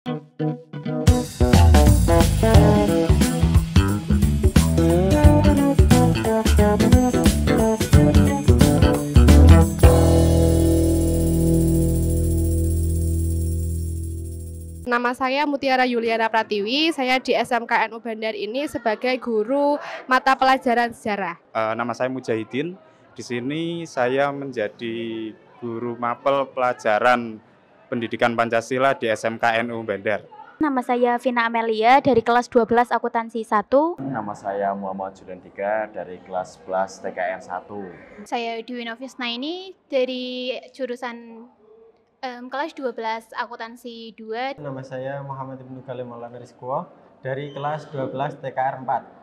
Nama saya Mutiara Yuliana Pratiwi, saya di SMKNU Bandar ini sebagai guru mata pelajaran sejarah. Nama saya Mujahidin, di sini saya menjadi guru mapel pelajaran pendidikan Pancasila di SMKNU Bandar. Nama saya Vina Amelia dari kelas 12 akuntansi 1. Nama saya Muhammad Juliandika dari kelas 11 TKN 1. Saya Dewi Noviusna ini dari jurusan kelas 12 akuntansi 2. Nama saya Muhammad Ibnu Galim Maulana Rizko dari kelas 12 TKR 4.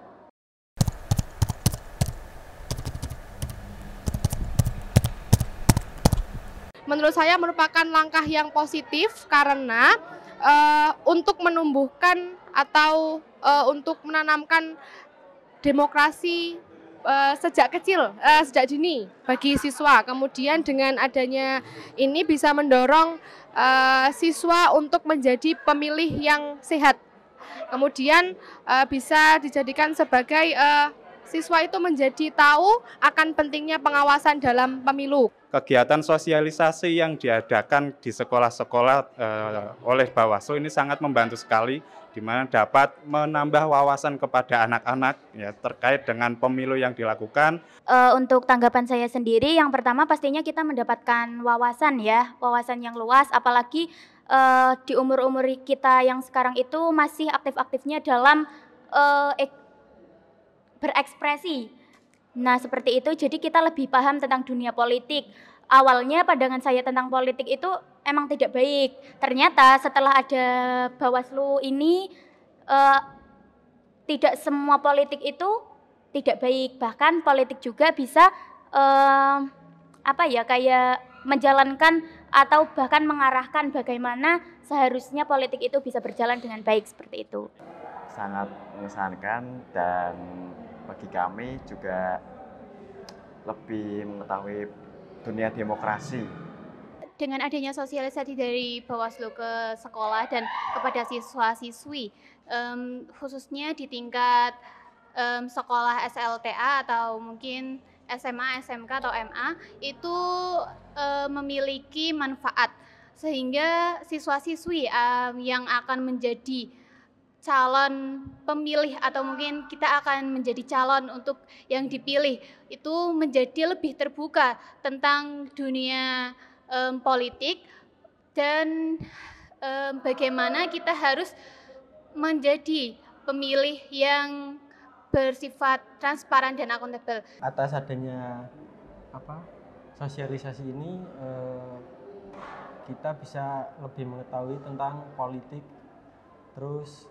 Menurut saya merupakan langkah yang positif karena untuk menumbuhkan atau untuk menanamkan demokrasi sejak kecil, sejak dini bagi siswa. Kemudian dengan adanya ini bisa mendorong siswa untuk menjadi pemilih yang sehat. Kemudian bisa dijadikan sebagai siswa itu menjadi tahu akan pentingnya pengawasan dalam pemilu. Kegiatan sosialisasi yang diadakan di sekolah-sekolah oleh Bawaslu ini sangat membantu sekali, di mana dapat menambah wawasan kepada anak-anak ya, terkait dengan pemilu yang dilakukan. Untuk tanggapan saya sendiri, yang pertama pastinya kita mendapatkan wawasan yang luas, apalagi di umur-umur kita yang sekarang itu masih aktif-aktifnya dalam berekspresi. Nah, seperti itu, jadi kita lebih paham tentang dunia politik. Awalnya pandangan saya tentang politik itu emang tidak baik. Ternyata setelah ada Bawaslu ini, tidak semua politik itu tidak baik. Bahkan politik juga bisa kayak menjalankan atau bahkan mengarahkan bagaimana seharusnya politik itu bisa berjalan dengan baik, seperti itu. Sangat mengesankan, dan bagi kami juga lebih mengetahui dunia demokrasi. Dengan adanya sosialisasi dari Bawaslu ke sekolah dan kepada siswa-siswi, khususnya di tingkat sekolah SLTA atau mungkin SMA, SMK atau MA, itu memiliki manfaat sehingga siswa-siswi yang akan menjadi calon pemilih atau mungkin kita akan menjadi calon untuk yang dipilih itu menjadi lebih terbuka tentang dunia politik dan bagaimana kita harus menjadi pemilih yang bersifat transparan dan akuntabel. Atas adanya sosialisasi ini, kita bisa lebih mengetahui tentang politik. Terus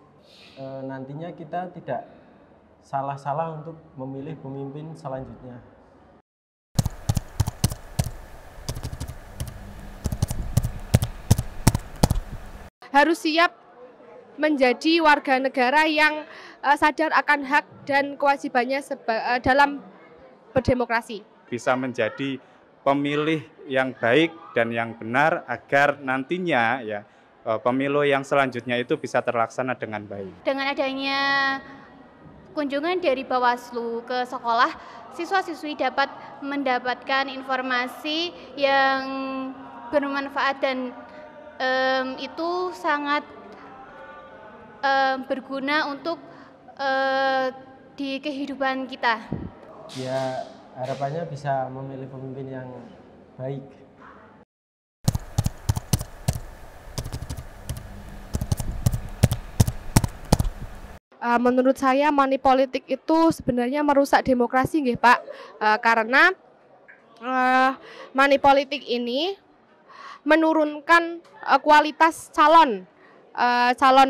nantinya kita tidak salah-salah untuk memilih pemimpin selanjutnya. Harus siap menjadi warga negara yang sadar akan hak dan kewajibannya dalam berdemokrasi. Bisa menjadi pemilih yang baik dan yang benar agar nantinya pemilu yang selanjutnya itu bisa terlaksana dengan baik. Dengan adanya kunjungan dari Bawaslu ke sekolah, siswa-siswi dapat mendapatkan informasi yang bermanfaat dan itu sangat berguna untuk di kehidupan kita. Ya, harapannya bisa memilih pemimpin yang baik. Menurut saya money politik itu sebenarnya merusak demokrasi nggih Pak, karena money politik ini menurunkan kualitas calon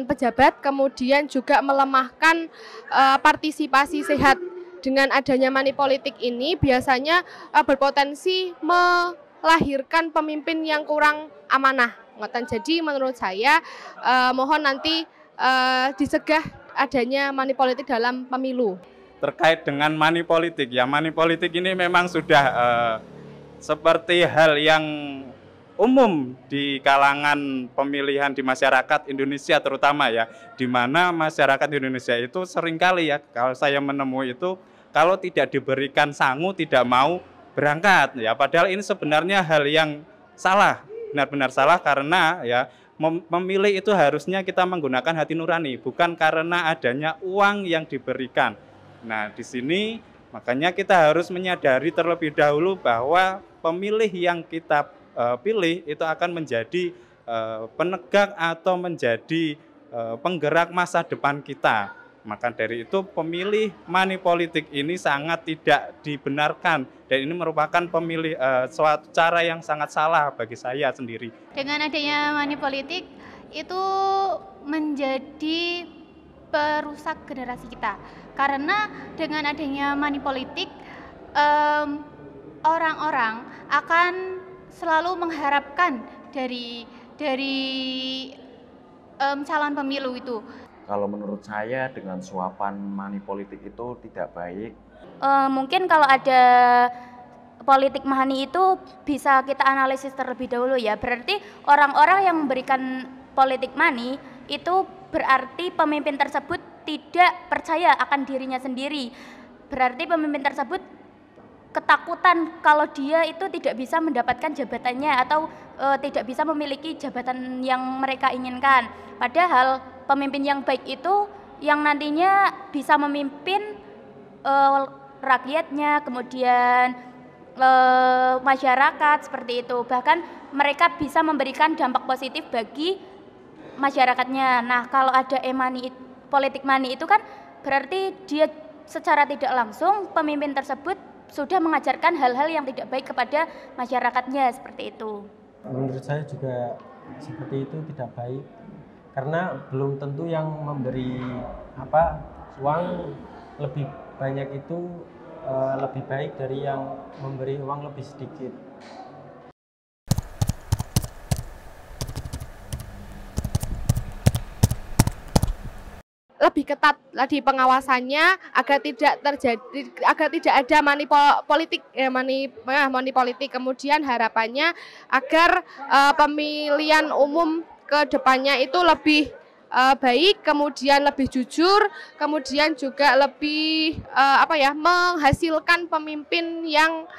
pejabat, kemudian juga melemahkan partisipasi sehat. Dengan adanya money politik ini biasanya berpotensi melahirkan pemimpin yang kurang amanah. Jadi menurut saya mohon nanti disegah adanya money politik dalam pemilu. Terkait dengan money politik, money politik ini memang sudah seperti hal yang umum di kalangan pemilihan di masyarakat Indonesia terutama ya, di mana masyarakat Indonesia itu seringkali ya, kalau saya menemui itu kalau tidak diberikan sangu tidak mau berangkat ya, padahal ini sebenarnya hal yang salah, benar-benar salah, karena ya memilih itu harusnya kita menggunakan hati nurani, bukan karena adanya uang yang diberikan. Nah, di sini makanya kita harus menyadari terlebih dahulu bahwa pemilih yang kita pilih itu akan menjadi penegak atau menjadi penggerak masa depan kita. Maka dari itu pemilih money politik ini sangat tidak dibenarkan, dan ini merupakan suatu cara yang sangat salah bagi saya sendiri. Dengan adanya money politik itu menjadi perusak generasi kita, karena dengan adanya money politik orang-orang akan selalu mengharapkan dari calon pemilu itu. Kalau menurut saya dengan suapan money politik itu tidak baik. Mungkin kalau ada politik money itu bisa kita analisis terlebih dahulu ya. Berarti orang-orang yang memberikan politik money itu berarti pemimpin tersebut tidak percaya akan dirinya sendiri. Berarti pemimpin tersebut ketakutan kalau dia itu tidak bisa mendapatkan jabatannya atau tidak bisa memiliki jabatan yang mereka inginkan. Padahal pemimpin yang baik itu yang nantinya bisa memimpin rakyatnya, kemudian masyarakat seperti itu. Bahkan mereka bisa memberikan dampak positif bagi masyarakatnya. Nah, kalau ada politik money itu kan berarti dia secara tidak langsung pemimpin tersebut sudah mengajarkan hal-hal yang tidak baik kepada masyarakatnya, seperti itu. Menurut saya juga seperti itu tidak baik, karena belum tentu yang memberi uang lebih banyak itu lebih baik dari yang memberi uang lebih sedikit. Lebih ketat lagi pengawasannya agar tidak ada money politik. Kemudian harapannya agar pemilihan umum ke depannya itu lebih baik, kemudian lebih jujur, kemudian juga lebih menghasilkan pemimpin yang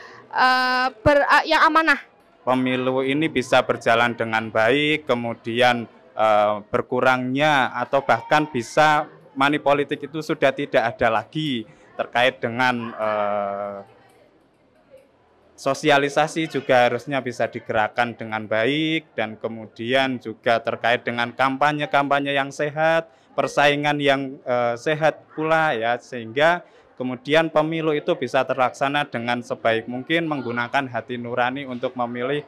amanah. Pemilu ini bisa berjalan dengan baik, kemudian berkurangnya atau bahkan bisa money politik itu sudah tidak ada lagi, terkait dengan sosialisasi juga harusnya bisa digerakkan dengan baik, dan kemudian juga terkait dengan kampanye-kampanye yang sehat, persaingan yang sehat pula ya, sehingga kemudian pemilu itu bisa terlaksana dengan sebaik mungkin menggunakan hati nurani untuk memilih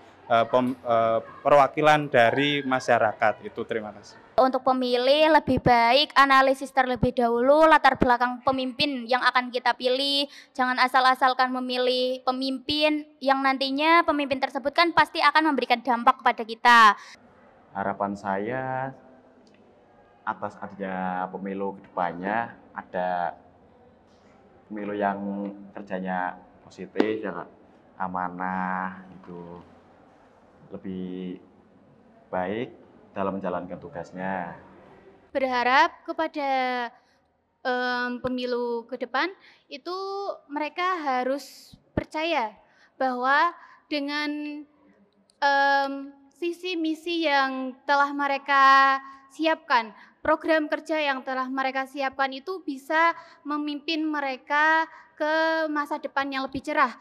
perwakilan dari masyarakat itu. Terima kasih. Untuk pemilih lebih baik analisis terlebih dahulu latar belakang pemimpin yang akan kita pilih. Jangan asal-asalkan memilih pemimpin yang nantinya pemimpin tersebut kan pasti akan memberikan dampak kepada kita. Harapan saya atas adanya pemilu kedepannya, ada pemilu yang kerjanya positif, yang amanah, itu lebih baik dalam menjalankan tugasnya. Berharap kepada pemilu ke depan itu mereka harus percaya bahwa dengan visi misi yang telah mereka siapkan, program kerja yang telah mereka siapkan itu bisa memimpin mereka ke masa depan yang lebih cerah,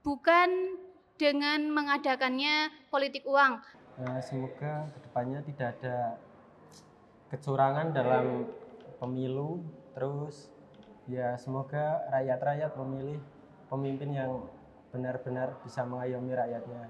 bukan dengan mengadakannya politik uang. Semoga kedepannya tidak ada kecurangan dalam pemilu, terus ya semoga rakyat-rakyat memilih pemimpin yang benar-benar bisa mengayomi rakyatnya.